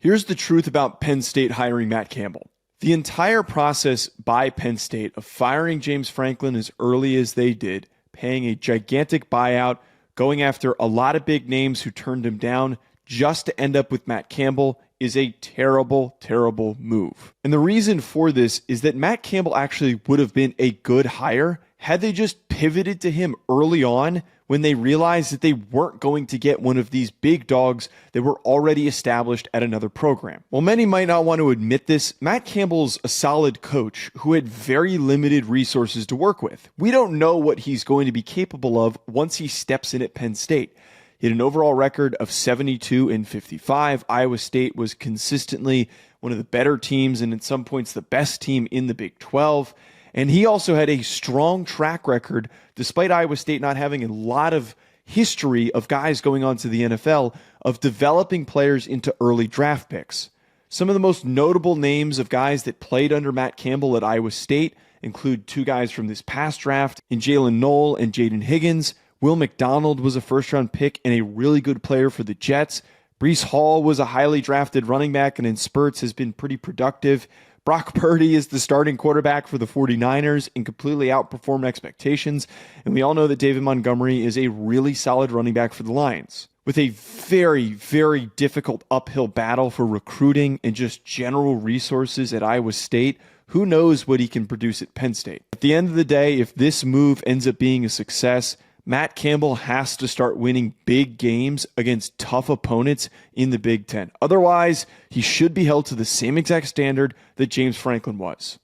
Here's the truth about Penn State hiring Matt Campbell. The entire process by Penn State of firing James Franklin as early as they did, paying a gigantic buyout, going after a lot of big names who turned him down just to end up with Matt Campbell is a terrible, terrible move. And the reason for this is that Matt Campbell actually would have been a good hire had they just pivoted to him early on when they realized that they weren't going to get one of these big dogs that were already established at another program. While many might not want to admit this, Matt Campbell's a solid coach who had very limited resources to work with. We don't know what he's going to be capable of once he steps in at Penn State. He had an overall record of 72-55. Iowa State was consistently one of the better teams and at some points the best team in the Big 12. And he also had a strong track record, despite Iowa State not having a lot of history of guys going on to the NFL, of developing players into early draft picks. Some of the most notable names of guys that played under Matt Campbell at Iowa State include two guys from this past draft in Jalen Knoll and Jaden Higgins. Will McDonald was a first-round pick and a really good player for the Jets. Breece Hall was a highly drafted running back and in spurts has been pretty productive. Brock Purdy is the starting quarterback for the 49ers and completely outperformed expectations. And we all know that David Montgomery is a really solid running back for the Lions. With a very, very difficult uphill battle for recruiting and just general resources at Iowa State, who knows what he can produce at Penn State. At the end of the day, if this move ends up being a success, Matt Campbell has to start winning big games against tough opponents in the Big Ten. Otherwise, he should be held to the same exact standard that James Franklin was.